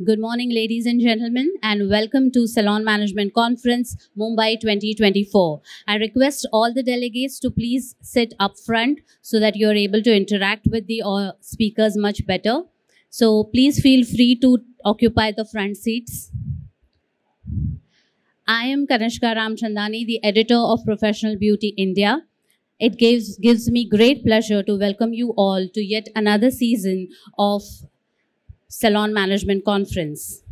Good morning, ladies and gentlemen, and welcome to Salon Management Conference, Mumbai 2024. I request all the delegates to please sit up front so that you're able to interact with the speakers much better. So please feel free to occupy the front seats. I am Kanishka Ramchandani, the editor of Professional Beauty India. It gives me great pleasure to welcome you all to yet another season of Salon Management Conference.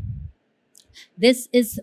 This is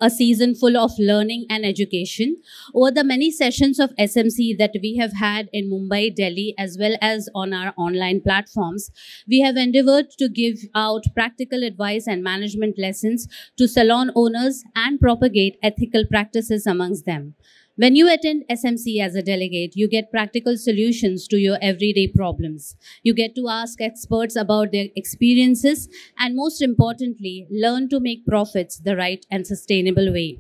a season full of learning and education. Over the many sessions of SMC that we have had in Mumbai, Delhi, as well as on our online platforms, we have endeavored to give out practical advice and management lessons to salon owners and propagate ethical practices amongst them. When you attend SMC as a delegate, you get practical solutions to your everyday problems. You get to ask experts about their experiences and, most importantly, learn to make profits the right and sustainable way.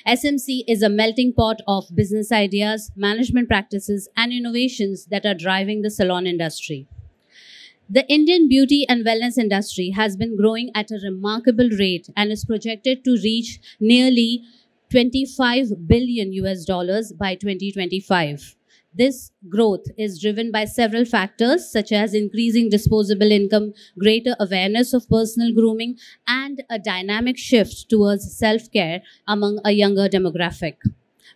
SMC is a melting pot of business ideas, management practices, and innovations that are driving the salon industry. The Indian beauty and wellness industry has been growing at a remarkable rate and is projected to reach nearly 25 billion US dollars by 2025. This growth is driven by several factors such as increasing disposable income, greater awareness of personal grooming, and a dynamic shift towards self-care among a younger demographic.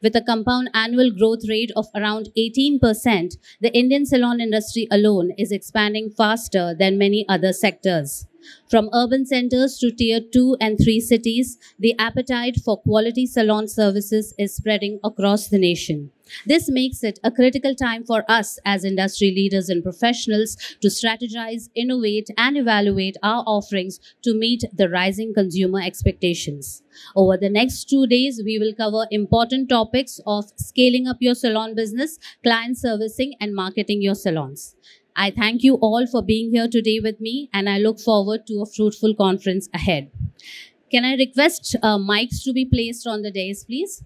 With a compound annual growth rate of around 18%, the Indian salon industry alone is expanding faster than many other sectors. From urban centers to tier 2 and 3 cities, the appetite for quality salon services is spreading across the nation. This makes it a critical time for us as industry leaders and professionals to strategize, innovate, and evaluate our offerings to meet the rising consumer expectations. Over the next 2 days, we will cover important topics of scaling up your salon business, client servicing, and marketing your salons. I thank you all for being here today with me, and I look forward to a fruitful conference ahead. Can I request mics to be placed on the dais, please?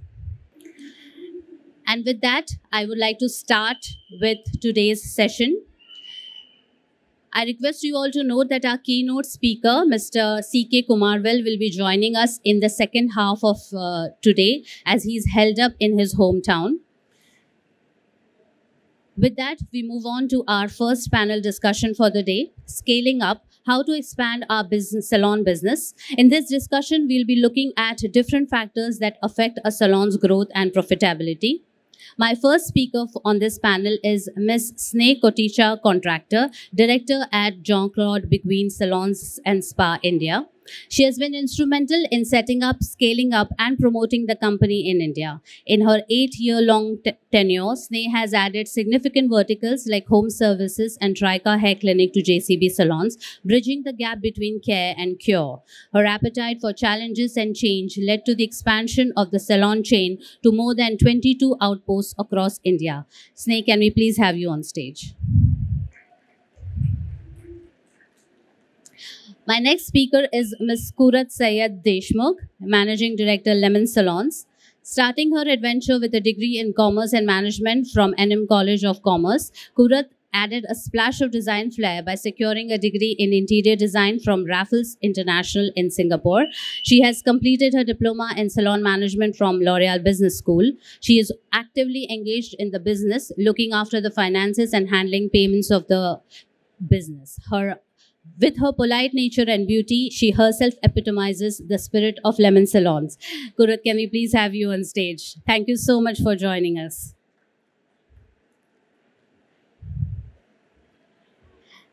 And with that, I would like to start with today's session. I request you all to note that our keynote speaker, Mr. C.K. Kumarvel, will be joining us in the second half of today as he's held up in his hometown. With that, we move on to our first panel discussion for the day, Scaling Up, How to Expand Our Salon Business. In this discussion, we'll be looking at different factors that affect a salon's growth and profitability. My first speaker on this panel is Ms. Sneh Koticha-Contractor, Director at Jean-Claude Biguine Salons and Spa, India. She has been instrumental in setting up, scaling up, and promoting the company in India. In her 8-year-long tenure, Sneh has added significant verticals like home services and Trica Hair Clinic to JCB salons, bridging the gap between care and cure. Her appetite for challenges and change led to the expansion of the salon chain to more than 22 outposts across India. Sneh, can we please have you on stage? My next speaker is Ms. Kurat Syed Deshmukh, Managing Director, Lemon Salons. Starting her adventure with a degree in Commerce and Management from NM College of Commerce, Kurat added a splash of design flair by securing a degree in interior design from Raffles International in Singapore. She has completed her diploma in salon management from L'Oreal Business School. She is actively engaged in the business, looking after the finances and handling payments of the business. With her polite nature and beauty, she herself epitomizes the spirit of Lemon Salons. Kurat, can we please have you on stage? Thank you so much for joining us.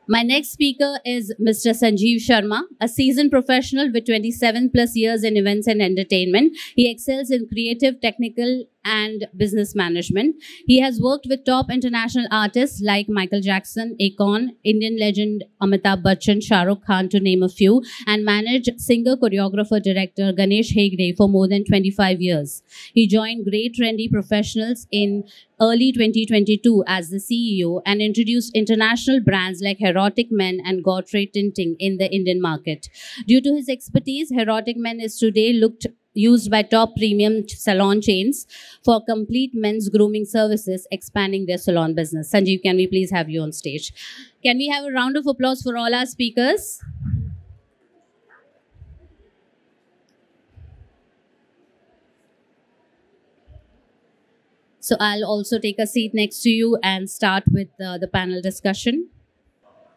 My next speaker is Mr. Sanjiv Sharma, a seasoned professional with 27 plus years in events and entertainment. He excels in creative, technical, and business management. He has worked with top international artists like Michael Jackson, Akon, Indian legend Amitabh Bachchan, Shah Rukh Khan, to name a few, and managed singer, choreographer, director Ganesh Hegde for more than 25 years. He joined great Trendy professionals in early 2022 as the CEO and introduced international brands like Hairotic Men and Godfrey Tinting in the Indian market. Due to his expertise, Hairotic Men is today used by top premium salon chains for complete men's grooming services, expanding their salon business. Sanjiv, can we please have you on stage? Can we have a round of applause for all our speakers? So I'll also take a seat next to you and start with the panel discussion.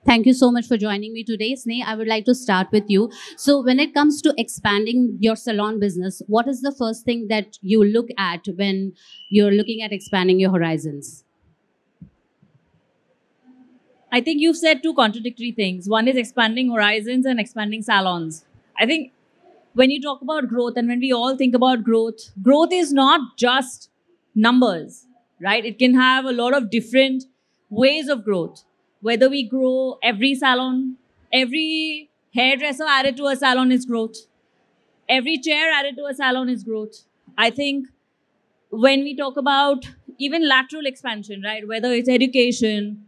Thank you so much for joining me today. Sneh, I would like to start with you. So when it comes to expanding your salon business, what is the first thing that you look at when you're looking at expanding your horizons? I think you've said two contradictory things. One is expanding horizons and expanding salons. I think when you talk about growth and when we all think about growth, growth is not just numbers, right? It can have a lot of different ways of growth. Whether we grow every salon, every hairdresser added to a salon is growth. Every chair added to a salon is growth. I think when we talk about even lateral expansion, right? Whether it's education,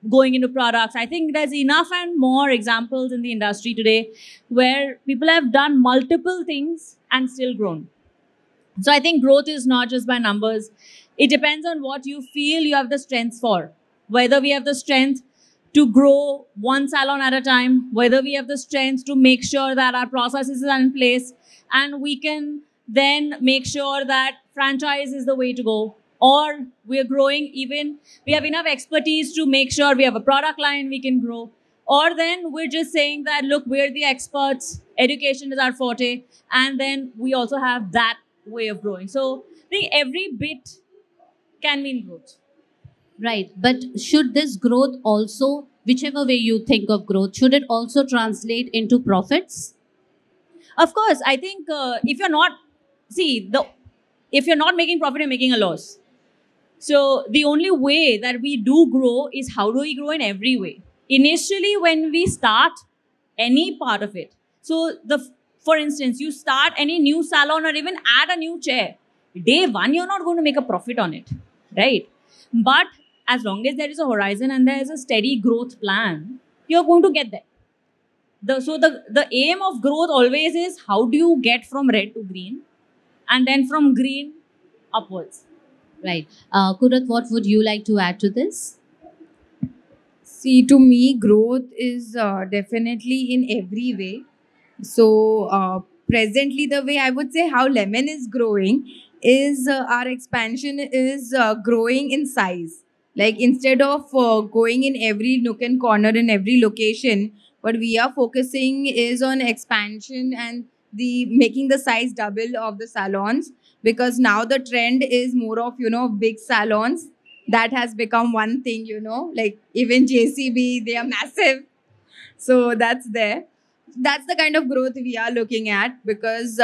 going into products, I think there's enough and more examples in the industry today where people have done multiple things and still grown. So I think growth is not just by numbers. It depends on what you feel you have the strength for. Whether we have the strength to grow one salon at a time, whether we have the strength to make sure that our processes are in place, and we can then make sure that franchise is the way to go. Or we're growing even, we have enough expertise to make sure we have a product line we can grow. Or then we're just saying that, look, we're the experts, education is our forte, and then we also have that way of growing. So I think every bit can mean growth. Right. But should this growth also, whichever way you think of growth, should it also translate into profits? Of course, I think if you're not, if you're not making profit, you're making a loss. So the only way that we do grow is how do we grow in every way. Initially, when we start any part of it, so for instance, you start any new salon or even add a new chair, day one, you're not going to make a profit on it, right? But as long as there is a horizon and there is a steady growth plan, you're going to get there. So the aim of growth always is how do you get from red to green and then from green upwards. Right. Kurat, what would you like to add to this? See, to me, growth is definitely in every way. So, presently, the way I would say how Lemon is growing is our expansion is growing in size. Like instead of going in every nook and corner in every location, what we are focusing is on expansion and the making the size double of the salons, because now the trend is more of big salons. That has become one thing, like even JCB, they are massive. So that's there. That's the kind of growth we are looking at, because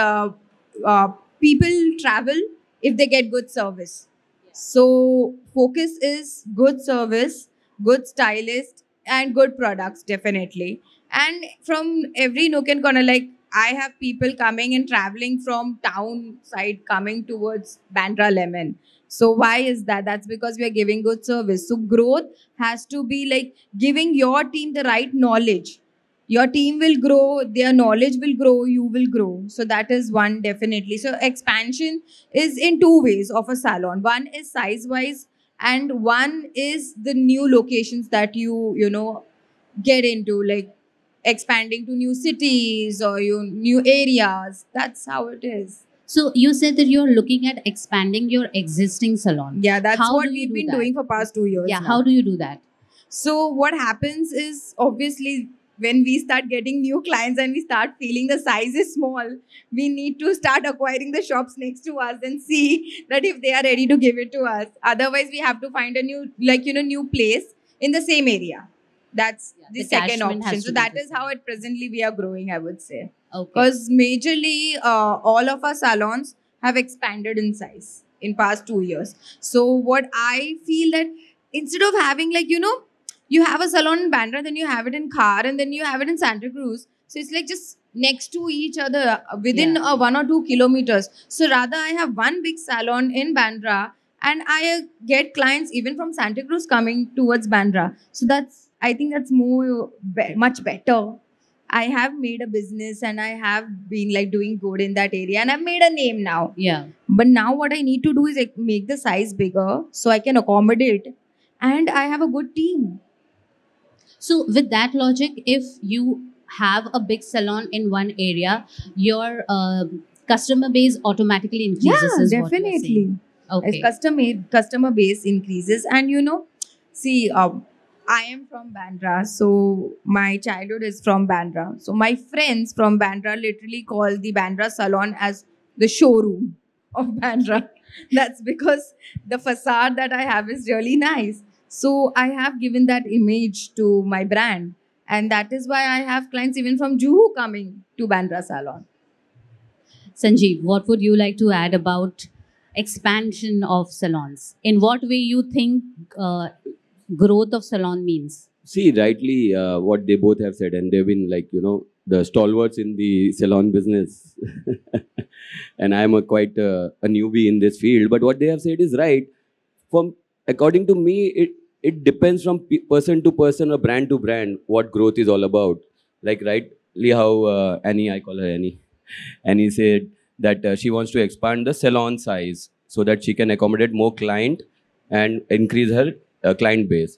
people travel if they get good service. So focus is good service, good stylist, and good products, definitely. And from every nook and corner, like I have people coming and traveling from town side coming towards Bandra Lemon. So why is that? That's because we are giving good service. So growth has to be like giving your team the right knowledge. Your team will grow, their knowledge will grow, you will grow. So that is one, definitely. So expansion is in two ways of a salon. One is size wise, and one is the new locations that you get into, like expanding to new cities or new areas. That's how it is. So you said that you're looking at expanding your existing salon. Yeah, that's How what do you we've do been that? doing for past 2 years. Yeah, now. how do you do that? So what happens is, obviously, when we start getting new clients and we start feeling the size is small, we need to start acquiring the shops next to us and see that if they are ready to give it to us. Otherwise, we have to find a new place in the same area. That's the second catchment has option. to So be that the is same. how it presently we are growing, I would say. Okay. Because majorly, all of our salons have expanded in size in past 2 years. So what I feel that instead of having you have a salon in Bandra, then you have it in Khar, and then you have it in Santa Cruz. So it's like just next to each other within 1 or 2 kilometers. So rather I have one big salon in Bandra, and I get clients even from Santa Cruz coming towards Bandra. So I think that's much better. I have made a business and I have been like doing good in that area, and I've made a name now. Yeah. But now what I need to do is like make the size bigger so I can accommodate, and I have a good team. So with that logic, if you have a big salon in one area, your customer base automatically increases. Yeah, is what you're definitely. saying. As Okay. customer base increases, and see, I am from Bandra, so my childhood is from Bandra. So my friends from Bandra literally call the Bandra salon as the showroom of Bandra. That's because the facade that I have is really nice. So I have given that image to my brand, and that is why I have clients even from Juhu coming to Bandra salon. Sanjiv, what would you like to add about expansion of salons? In what way you think growth of salon means? See, rightly, what they both have said, and they've been like, the stalwarts in the salon business. And I'm quite a newbie in this field. But what they have said is right. According to me, it depends from person to person or brand to brand what growth is all about. Like rightly how Annie, I call her Annie, Annie said that she wants to expand the salon size so that she can accommodate more client and increase her client base.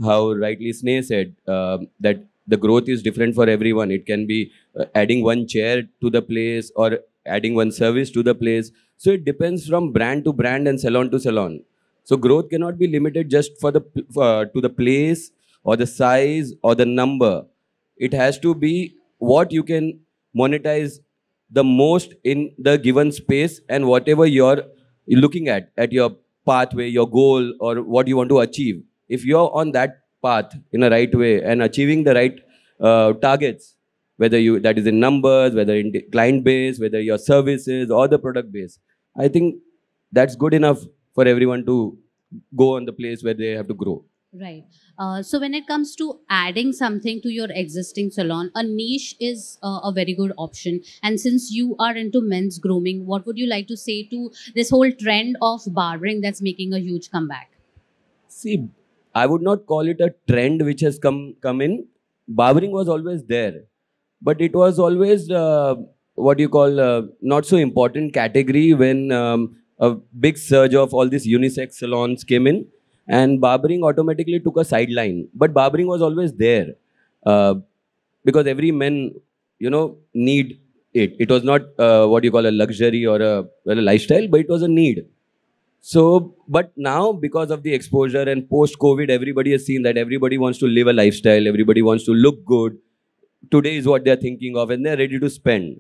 How rightly Sneh said that the growth is different for everyone. It can be adding one chair to the place or adding one service to the place. So it depends from brand to brand and salon to salon. So growth cannot be limited just for to the place or the size or the number. It has to be what you can monetize the most in the given space and whatever you're looking at your pathway, your goal, or what you want to achieve. If you're on that path in a right way and achieving the right targets, whether that is in numbers, whether in client base, whether your services or the product base, I think that's good enough for everyone to go on the place where they have to grow. Right. So when it comes to adding something to your existing salon, a niche is a very good option. And since you are into men's grooming, what would you like to say to this whole trend of barbering that's making a huge comeback? See, I would not call it a trend which has come in. Barbering was always there, but it was always what you call not so important category when a big surge of all these unisex salons came in, and barbering automatically took a sideline. But barbering was always there because every man, need it. It was not what you call a luxury or a lifestyle, but it was a need. So, but now because of the exposure and post-COVID, everybody has seen that everybody wants to live a lifestyle, everybody wants to look good. Today is what they're thinking of and they're ready to spend.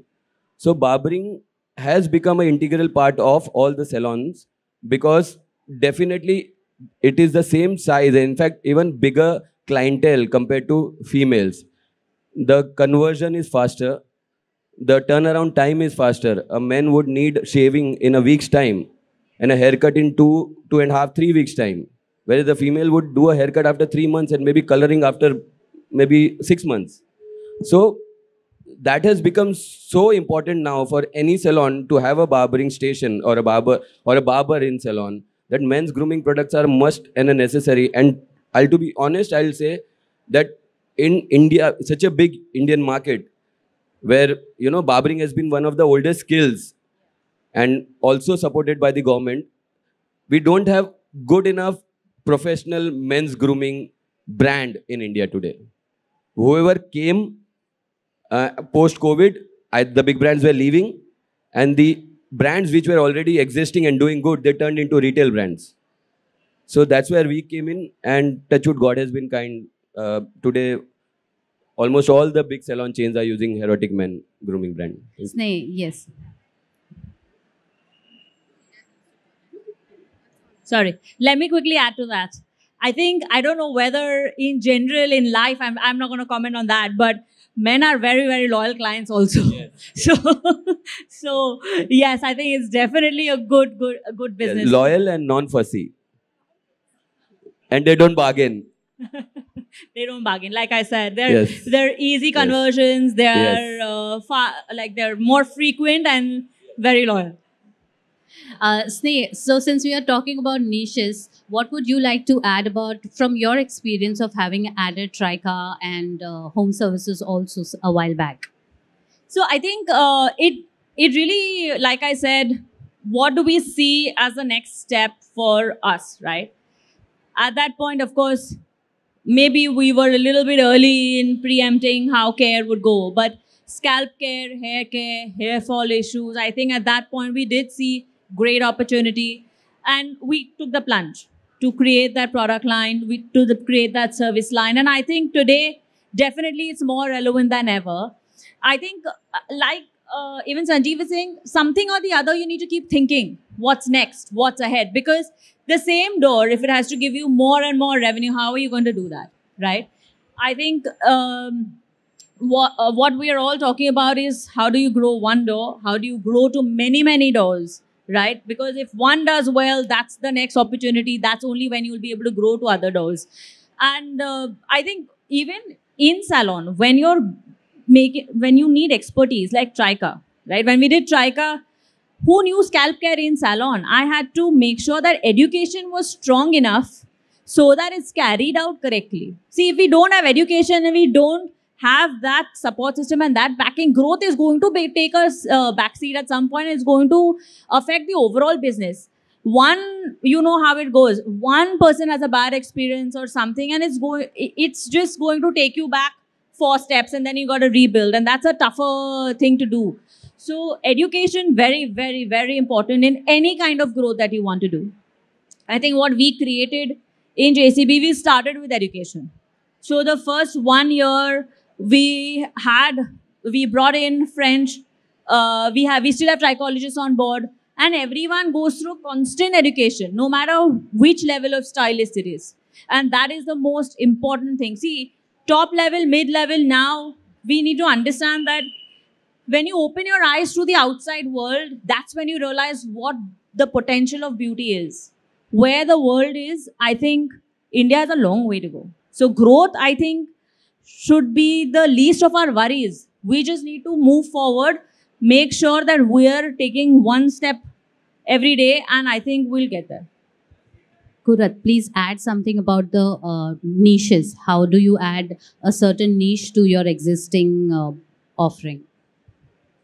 So barbering has become an integral part of all the salons because definitely it is the same size. In fact, even bigger clientele compared to females. The conversion is faster. The turnaround time is faster. A man would need shaving in a week's time and a haircut in 2.5, 3 weeks time. Whereas the female would do a haircut after 3 months and maybe coloring after maybe 6 months. So that has become so important now for any salon to have a barbering station or a barber in salon, that men's grooming products are a must and a necessary. And to be honest, I'll say that in India, such a big Indian market where, barbering has been one of the oldest skills and also supported by the government, we don't have good enough professional men's grooming brand in India today. Whoever came post-COVID, the big brands were leaving, and the brands which were already existing and doing good, they turned into retail brands. So that's where we came in, and touchwood, God has been kind. Today, almost all the big salon chains are using Hairotic men grooming brand. Sneh, yes. Sorry, let me quickly add to that. I think, I don't know whether in general in life, I'm not going to comment on that, but men are very, very loyal clients also. Yes. So yes, I think it's definitely a good business. Yes, loyal and non-fussy. And they don't bargain. They don't bargain. Like I said, they're easy conversions. They're they're more frequent and very loyal. Sneh, so since we are talking about niches, what would you like to add about from your experience of having added Trica and home services also a while back? So I think it really, like I said, what do we see as the next step for us, right? At that point, of course, maybe we were a little bit early in preempting how care would go, but scalp care, hair fall issues, I think at that point we did see great opportunity. And we took the plunge to create that product line, create that service line. And I think today, definitely it's more relevant than ever. I think, even Sanjiv is saying, something or the other, you need to keep thinking, what's next, what's ahead? Because the same door, if it has to give you more and more revenue, how are you going to do that, right? I think what we are all talking about is how do you grow one door? How do you grow to many, many doors, right? Because if one does well, that's the next opportunity. That's only when you'll be able to grow to other doors. And I think even in salon, when you need expertise like Trika, right? When we did Trika, who knew scalp care in salon? I had to make sure that education was strong enough so that it's carried out correctly. See, if we don't have education and we don't have that support system and that backing, growth is going to take us backseat at some point. It's going to affect the overall business. You know how it goes. One person has a bad experience or something, and it's just going to take you back 4 steps, and then you got to rebuild, and that's a tougher thing to do. So education, very, very, very important in any kind of growth that you want to do. I think what we created in JCB, we started with education. So the first 1 year, we brought in French. We still have trichologists on board, and everyone goes through constant education, no matter which level of stylist it is. And that is the most important thing. See, top level, mid level, now we need to understand that when you open your eyes to the outside world, that's when you realize what the potential of beauty is. Where the world is, I think India has a long way to go. So growth, I think, should be the least of our worries. We just need to move forward, make sure that we're taking one step every day, and I think we'll get there. Kurat, please add something about the niches. How do you add a certain niche to your existing offering?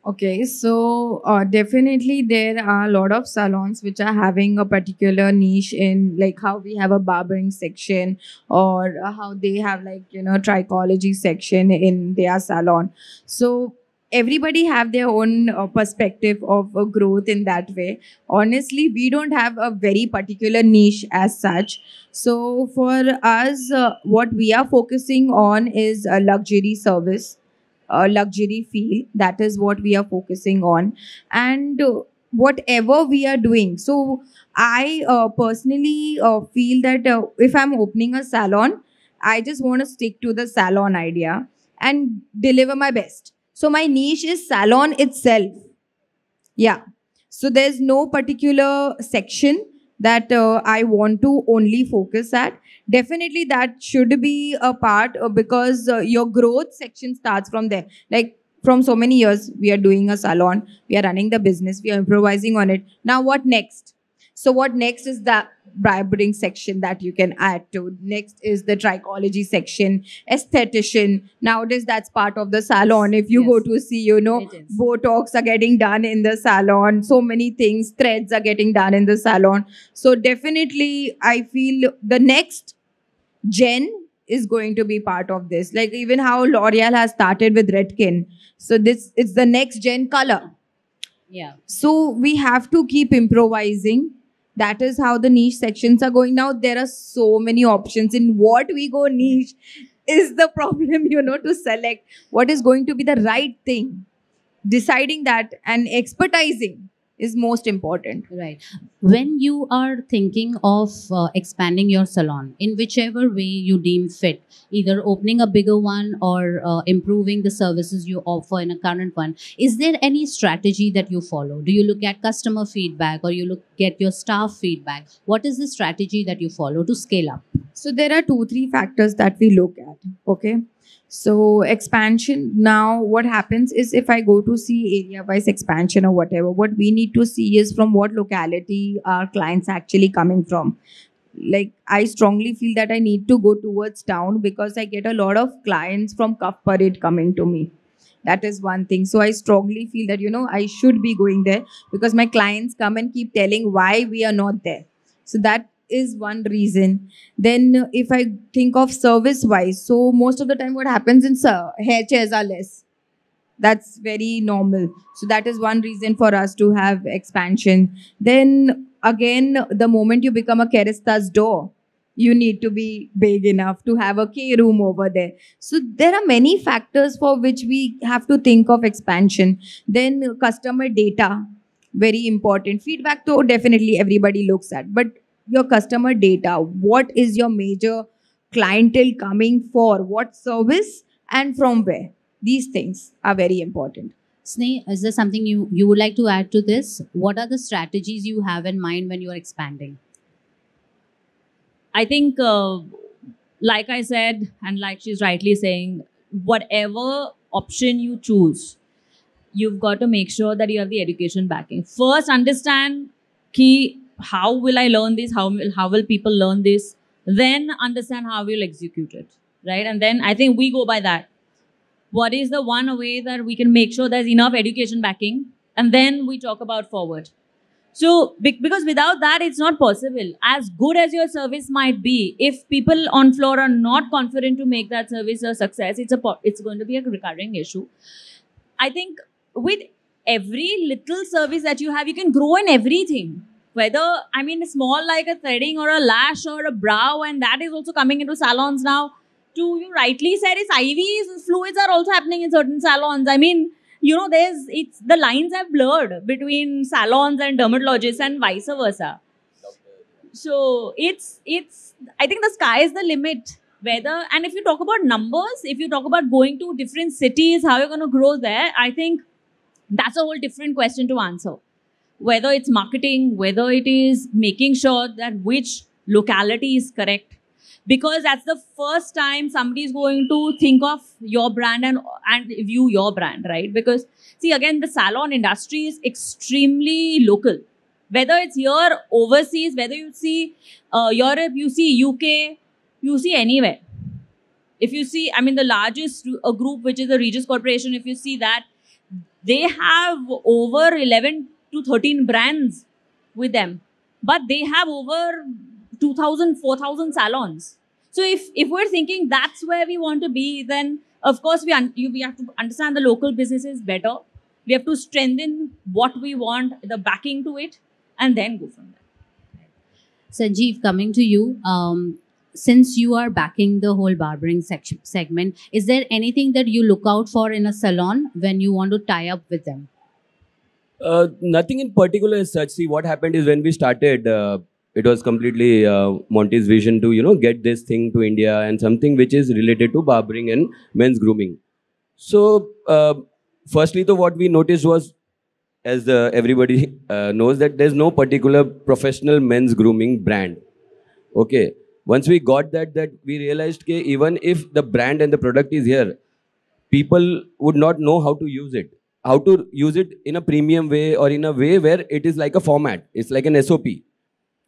Okay, so definitely there are a lot of salons which are having a particular niche in, like how we have a barbering section, or how they have, like, trichology section in their salon. So everybody have their own perspective of growth in that way. Honestly, we don't have a very particular niche as such. So for us, what we are focusing on is a luxury service, luxury feel. That is what we are focusing on. And whatever we are doing, so I personally feel that if I'm opening a salon, I just want to stick to the salon idea and deliver my best. So my niche is salon itself. Yeah, so there's no particular section that I want to only focus at. Definitely that should be a part, because your growth section starts from there. Like, from so many years, we are doing a salon, we are running the business, we are improvising on it. Now what next? So what next is the barbering section that you can add to. Next is the trichology section, aesthetician. Nowadays, that's part of the salon. If you go to see, Botox are getting done in the salon. So many things, threads are getting done in the salon. So definitely, I feel the next gen is going to be part of this. Like even how L'Oreal has started with Redken. So it's the next gen color. Yeah. So we have to keep improvising. That is how the niche sections are going. Now there are so many options in what we go niche is the problem, to select what is going to be the right thing. Deciding that and expertising is most important. Right. When you are thinking of expanding your salon, in whichever way you deem fit, either opening a bigger one or improving the services you offer in a current one, is there any strategy that you follow? Do you look at customer feedback, or you look at your staff feedback? What is the strategy that you follow to scale up? So there are 2-3 factors that we look at. Okay. So expansion, now what happens is, if I go to see area-wise expansion or whatever, what we need to see is from what locality our clients actually coming from. Like, I strongly feel that I need to go towards town, because I get a lot of clients from Cuff Parade coming to me. That is one thing. So I strongly feel that, I should be going there, because my clients come and keep telling why we are not there. So that is one reason. Then if I think of service wise, so most of the time what happens in hair chairs are less. That's very normal. So that is one reason for us to have expansion. Then again, the moment you become a Kerista's door, you need to be big enough to have a K room over there. So there are many factors for which we have to think of expansion. Then customer data, very important. Feedback though definitely everybody looks at, but your customer data, what is your major clientele coming for, what service and from where? These things are very important. Sneh, is there something you would like to add to this? What are the strategies you have in mind when you are expanding? I think, like I said, and like she's rightly saying, whatever option you choose, you've got to make sure that you have the education backing. First, understand key, how will I learn this? How will people learn this? Then understand how we'll execute it, right? And then I think we go by that. What is the one way that we can make sure there's enough education backing? And then we talk about forward. So, because without that, it's not possible. As good as your service might be, if people on floor are not confident to make that service a success, it's going to be a recurring issue. I think with every little service that you have, you can grow in everything. Whether, small like a threading or a lash or a brow, and that is also coming into salons now. You rightly said, it's IVs, fluids are also happening in certain salons. The lines have blurred between salons and dermatologists and vice versa. So I think the sky is the limit. And if you talk about numbers, if you talk about going to different cities, how you're going to grow there, I think that's a whole different question to answer. Whether it's marketing, whether it is making sure that which locality is correct. Because that's the first time somebody is going to think of your brand and view your brand, right? Because, see, again, the salon industry is extremely local. Whether it's here, overseas, whether you see Europe, you see UK, you see anywhere. If you see, the largest group, which is the Regis Corporation, if you see that, they have over 11 to 13 brands with them. But they have over 2,000, 4,000 salons. So if we're thinking that's where we want to be, then of course we have to understand the local businesses better. We have to strengthen what we want, the backing to it, and then go from there. Sanjiv, coming to you, since you are backing the whole barbering segment, is there anything that you look out for in a salon when you want to tie up with them? Nothing in particular as such. See, what happened is when we started, it was completely Monty's vision to, get this thing to India and something which is related to barbering and men's grooming. So, firstly, what we noticed was, as everybody knows, that there's no particular professional men's grooming brand. Okay. Once we got that we realized that even if the brand and the product is here, people would not know how to use it. How to use it in a premium way or in a way where it is like a format. It's like an SOP.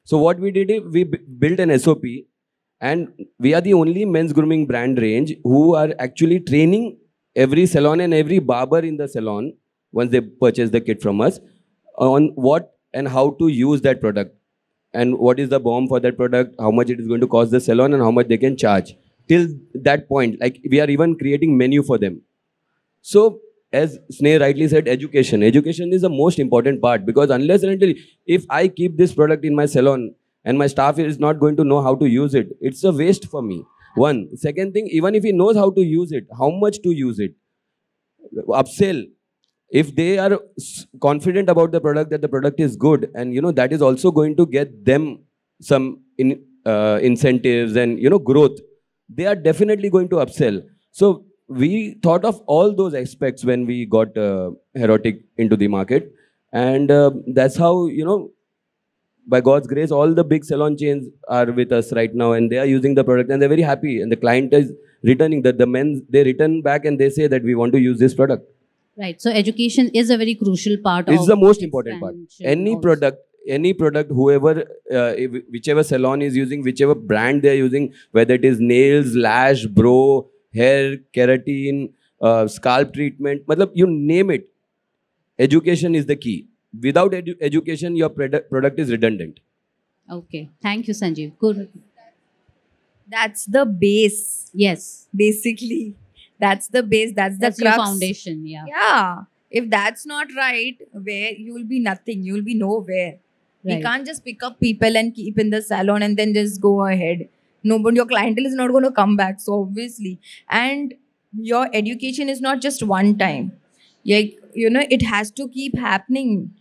So what we did is we built an SOP, and we are the only men's grooming brand range who are actually training every salon and every barber in the salon, once they purchase the kit from us, on what and how to use that product. And what is the BOM for that product, how much it is going to cost the salon, and how much they can charge. Till that point, like we are even creating menu for them. So, as Sneh rightly said, education. Education is the most important part, because unless and until, if I keep this product in my salon and my staff is not going to know how to use it, it's a waste for me. One. Second thing, even if he knows how to use it, how much to use it, upsell. If they are confident about the product, that the product is good, and that is also going to get them some incentives and growth, they are definitely going to upsell. So we thought of all those aspects when we got Hairotic into the market, and that's how by God's grace, all the big salon chains are with us right now, and they are using the product, and they're very happy, and the client is returning. That the men, they return back and they say that we want to use this product. Right. So education is a very crucial part. It's the most important part. Any product, whoever, whichever salon is using, whichever brand they're using, whether it is nails, lash, brow, hair, keratin, scalp treatment, you name it. Education is the key. Without education, your product is redundant. Okay. Thank you, Sanjiv. Good. That's the base. Yes. Basically. That's the base. That's the crux. Your foundation. Yeah. Yeah. If that's not right, where you will be nothing. You will be nowhere. We Right. can't just pick up people and keep in the salon and then just go ahead. No, but your clientele is not going to come back. So obviously, and your education is not just one time. Like, it has to keep happening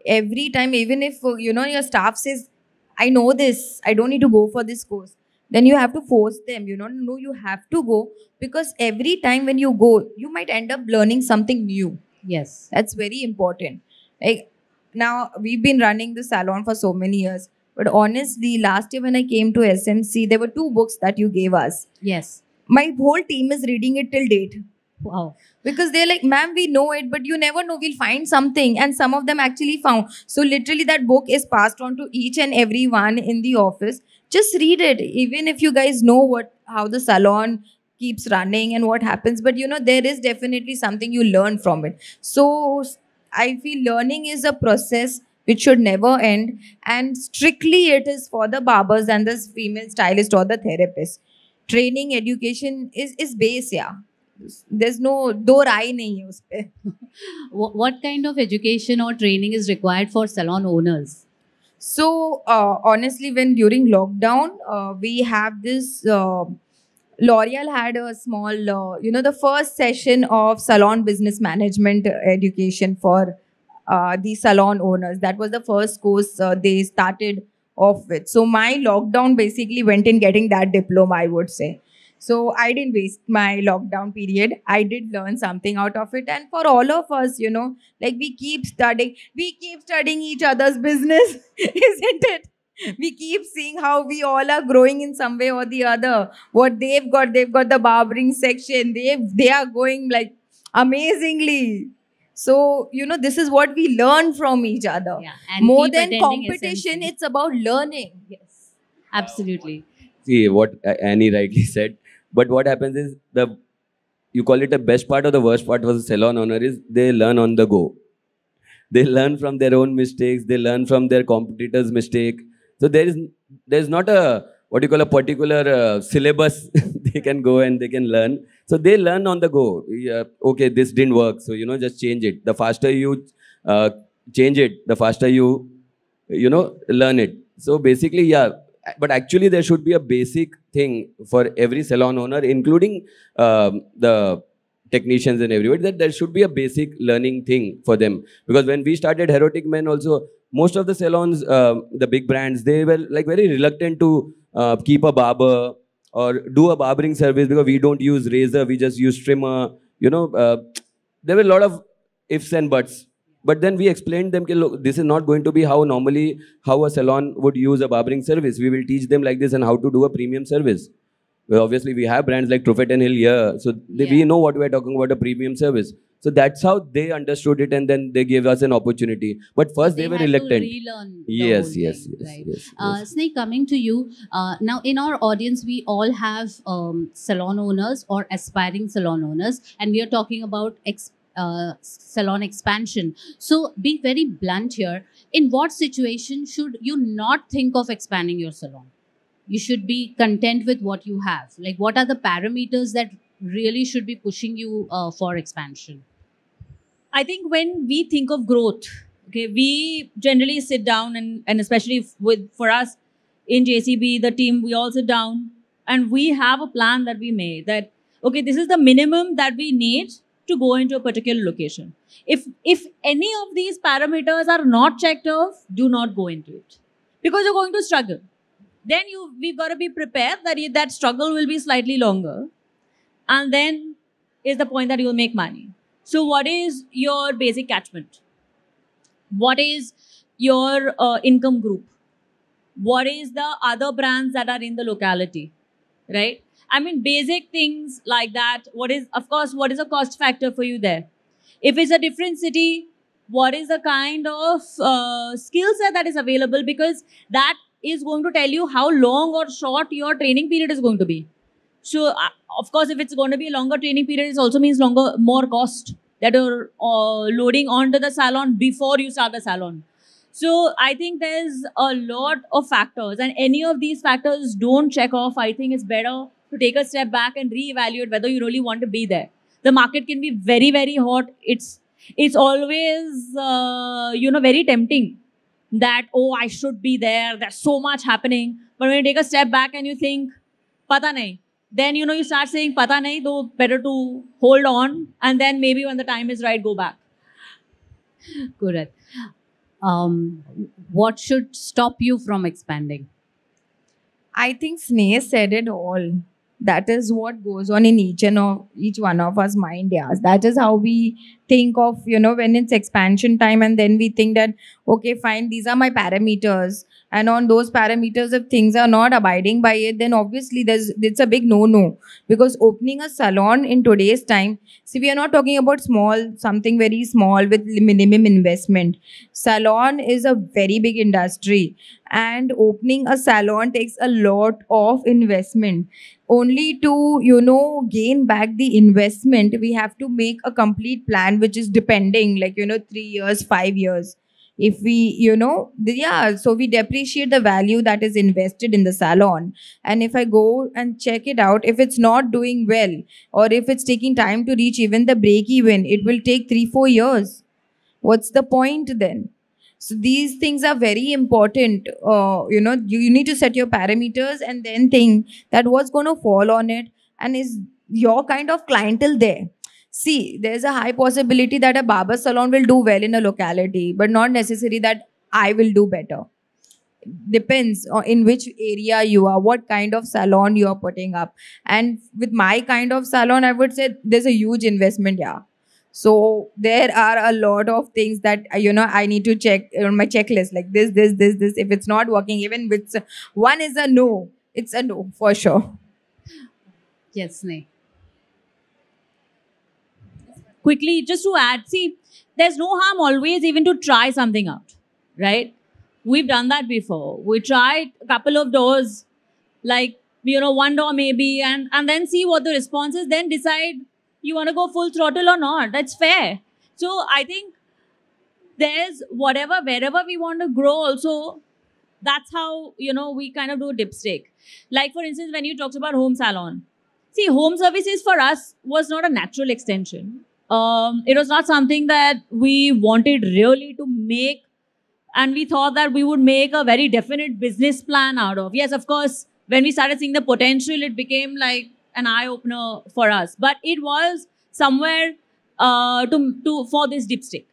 every time. Even if your staff says, I know this, I don't need to go for this course, then you have to force them, no, you have to go, because every time when you go, you might end up learning something new. Yes. That's very important. Like, now we've been running the salon for so many years, but honestly, last year when I came to SMC, there were 2 books that you gave us. Yes. My whole team is reading it till date. Wow. Because they're like, ma'am, we know it, but you never know, we'll find something. And some of them actually found. So literally that book is passed on to each and every one in the office. Just read it. Even if you guys know how the salon keeps running and what happens. But there is definitely something you learn from it. So I feel learning is a process which should never end. And strictly it is for the barbers and the female stylist or the therapist. Training, education is base, yeah. There's no do rai nahi hai us pe. What kind of education or training is required for salon owners? So honestly, when during lockdown, we have this. L'Oreal had a small, the first session of salon business management education for the salon owners. That was the first course they started off with. So my lockdown basically went in getting that diploma, I would say. So I didn't waste my lockdown period. I did learn something out of it. And for all of us, like we keep studying each other's business, isn't it? We keep seeing how we all are growing in some way or the other. What they've got the barbering section. They are going like amazingly. So, this is what we learn from each other. Yeah, and More keep than attending competition, SMC. it's about learning. Yes, absolutely. See what Annie rightly said. But what happens is you call it the best part or the worst part for the salon owner is they learn on the go. They learn from their own mistakes. They learn from their competitors' mistake. So there's not a particular syllabus they can go and they can learn. So they learn on the go. Yeah, okay, this didn't work. So just change it. The faster you change it, the faster you learn it. So basically, yeah. But actually, there should be a basic thing for every salon owner, including the technicians and everybody, that there should be a basic learning thing for them. Because when we started Hairotic Men also, most of the salons, the big brands, they were like very reluctant to keep a barber or do a barbering service because we don't use razor, we just use trimmer. There were a lot of ifs and buts. But then we explained them, look, this is not going to be how a salon would use a barbering service. We will teach them like this and how to do a premium service. Well, obviously, we have brands like Truffet and Hill here. So we know what we're talking about, a premium service. So that's how they understood it, and then they gave us an opportunity. But first they were had reluctant. To relearn the Yes, whole yes, thing, yes, right? yes, yes. Sneh, coming to you, now in our audience, we all have salon owners or aspiring salon owners, and we are talking about salon expansion. So be very blunt here. In what situation should you not think of expanding your salon? You should be content with what you have. Like, what are the parameters that really should be pushing you for expansion? I think when we think of growth, okay, we generally sit down and especially for us in JCB, the team, we all sit down and we have a plan that we made that, okay, this is the minimum that we need to go into a particular location. If any of these parameters are not checked off, do not go into it because you're going to struggle. Then we've got to be prepared that that struggle will be slightly longer, and then is the point that you'll make money. So what is your basic catchment? What is your income group? What is the other brands that are in the locality, right? I mean, basic things like that. What is a cost factor for you there? If it's a different city, what is the kind of skill set that is available? Because that is going to tell you how long or short your training period is going to be. So, of course, if it's going to be a longer training period, it also means more cost that are loading onto the salon before you start the salon. So, I think there's a lot of factors, and any of these factors don't check off. I think it's better to take a step back and reevaluate whether you really want to be there. The market can be very, very hot. It's always, very tempting that, oh, I should be there. There's so much happening. But when you take a step back and you think, pata nahi, then, you start saying, pata nahi, though better to hold on. And then maybe when the time is right, go back. Correct. What should stop you from expanding? I think Sneh said it all. That is what goes on in each one of us mind. Yeah, that is how we think of, when it's expansion time, and then we think that, okay, fine, these are my parameters, and on those parameters, if things are not abiding by it, then obviously it's a big no. Because opening a salon in today's time, see, we are not talking about something very small with minimum investment. Salon is a very big industry, and opening a salon takes a lot of investment. Only to gain back the investment, we have to make a complete plan, which is depending, 3 years, 5 years. If we so we depreciate the value that is invested in the salon. And if I go and check it out, if it's not doing well, or if it's taking time to reach even the break even, it will take 3-4 years. What's the point then? So these things are very important. You need to set your parameters and then think that what's going to fall on it, and is your kind of clientele there. See, there's a high possibility that a barber salon will do well in a locality, but not necessary that I will do better. Depends on in which area you are, what kind of salon you are putting up. And with my kind of salon, I would say there's a huge investment, yeah. So there are a lot of things that I need to check on my checklist, like this. If it's not working, even with one is a no, it's a no for sure. Yes, Sneh. Quickly, just to add, see, there's no harm always even to try something out, right? We've done that before. We tried a couple of doors, like, one door maybe, and then see what the response is, then decide you want to go full throttle or not. That's fair. So I think there's wherever we want to grow also, that's how, we kind of do a dipstick. Like, for instance, when you talked about home salon. See, home services for us was not a natural extension. It was not something that we wanted really to make, and we thought that we would make a very definite business plan out of. Yes, of course, when we started seeing the potential, it became like an eye-opener for us. But it was somewhere for this dipstick,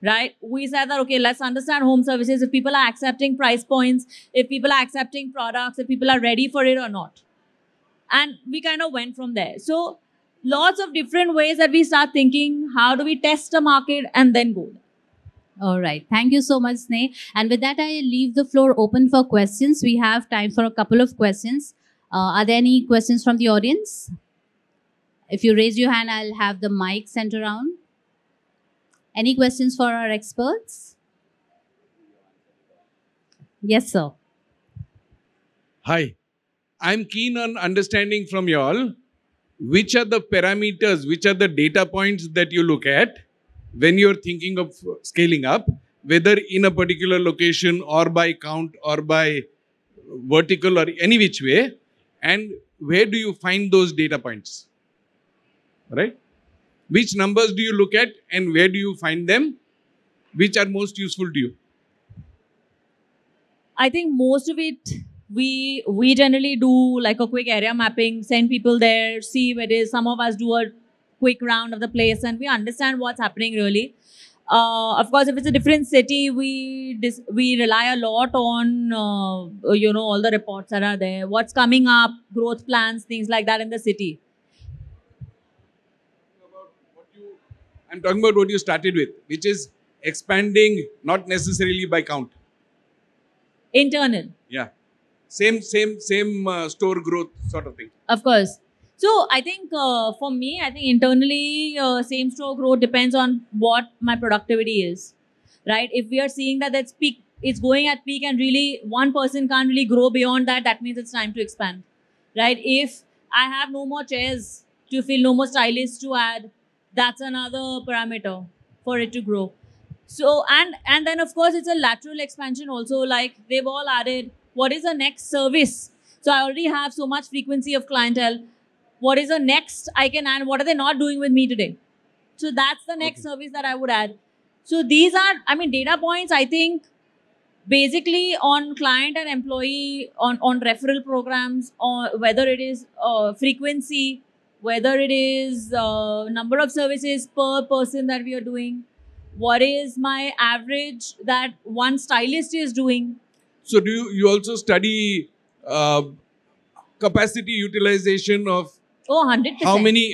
right? We said that, okay, let's understand home services, if people are accepting price points, if people are accepting products, if people are ready for it or not. And we kind of went from there. So lots of different ways that we start thinking, how do we test a market and then go there. All right. Thank you so much, Sneh. And with that, I leave the floor open for questions. We have time for a couple of questions. Are there any questions from the audience? If you raise your hand, I'll have the mic sent around. Any questions for our experts? Yes, sir. Hi. I'm keen on understanding from you all, which are the parameters, which are the data points that you look at when you're thinking of scaling up, whether in a particular location or by count or by vertical or any which way, and where do you find those data points, right? Which numbers do you look at and where do you find them? Which are most useful to you? I think most of it, we generally do like a quick area mapping, send people there, see where it is. Some of us do a quick round of the place and we understand what's happening really. Of course, if it's a different city, we rely a lot on, all the reports that are there, what's coming up, growth plans, things like that in the city. I'm talking about what you started with, which is expanding, not necessarily by count. Internal. Yeah. Same store growth sort of thing. Of course. So I think for me, I think internally, same store growth depends on what my productivity is, right? If we are seeing that that's peak, it's going at peak and really one person can't really grow beyond that, that means it's time to expand, right? If I have no more chairs to fill, no more stylists to add, that's another parameter for it to grow. So, and then of course, it's a lateral expansion also, like they've all added, what is the next service? So I already have so much frequency of clientele. What is the next I can add? What are they not doing with me today? So that's the next service that I would add. So these are, data points, I think basically on client and employee, on referral programs, or whether it is frequency, whether it is number of services per person that we are doing, what is my average that one stylist is doing. So do you also study capacity utilization of Oh, 100%.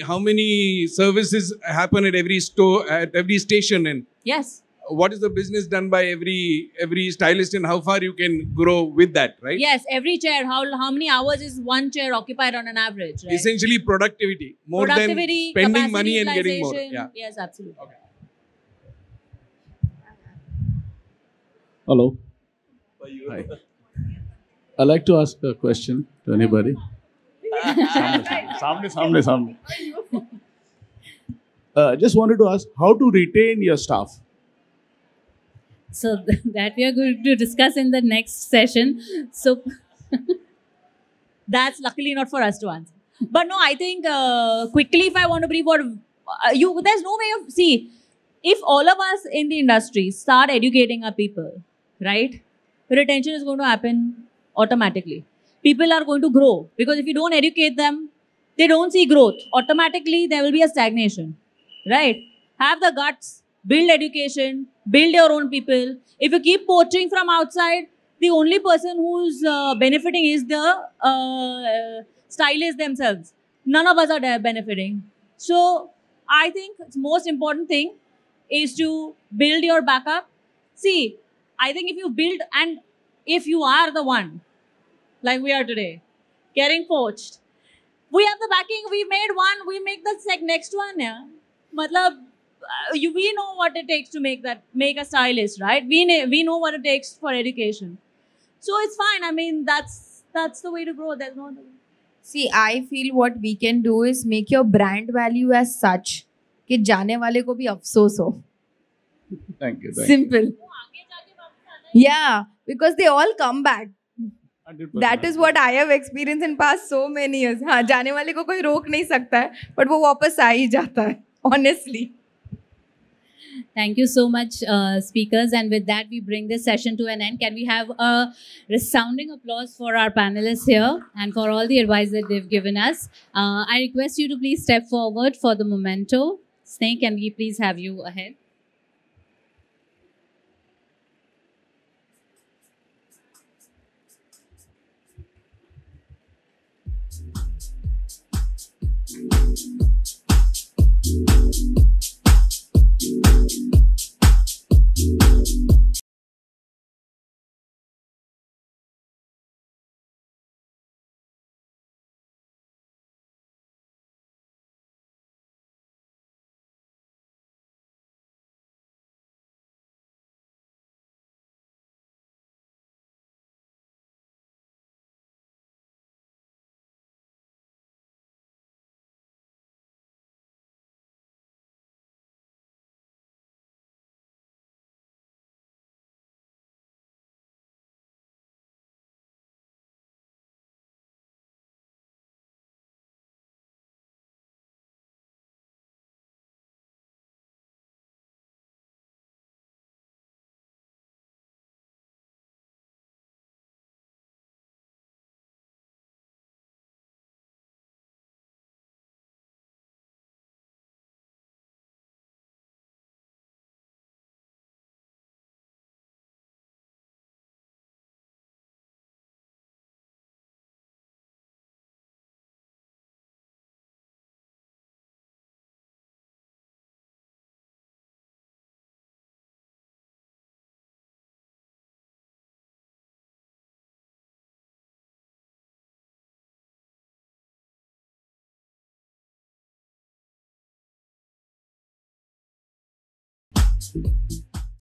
how many services happen at every store, at every station, and Yes. what is the business done by every stylist, and how far you can grow with that, right? Yes, every chair, how many hours is one chair occupied on an average, right? Essentially productivity, more Productivity, than spending capacity money and getting more. utilization. Yeah. Yes, absolutely. Okay. Hello. Hi. I'd like to ask a question to anybody. Samne. Just wanted to ask how to retain your staff. So that we are going to discuss in the next session. So That's luckily not for us to answer. But no, I think quickly, if I want to brief what you, there's no way of, see, if all of us in the industry start educating our people, right, retention is going to happen automatically. People are going to grow because if you don't educate them, they don't see growth. Automatically, there will be a stagnation, right? Have the guts, build education, build your own people. If you keep poaching from outside, the only person who's benefiting is the stylists themselves. None of us are benefiting. So I think the most important thing is to build your backup. See, I think if you build, and if you are the one, like we are today, getting poached, we have the backing, we made one, we make the next one, yeah. Matlab, we know what it takes to make a stylist, right? We know what it takes for education. So it's fine. I mean, that's the way to grow. There's no other way. See, I feel what we can do is make your brand value as such कि जाने वाले को भी अफसोस हो. Thank you. Simple. Yeah, because they all come back. 100%. That is what I have experienced in past so many years. हाँ, जाने वाले को कोई रोक नहीं सकता है, but वो वापस आ ही जाता है. Honestly. thank you so much, speakers. And with that, we bring this session to an end. Can we have a resounding applause for our panelists here and for all the advice that they've given us? I request you to please step forward for the memento. Sneh, can we please have you ahead?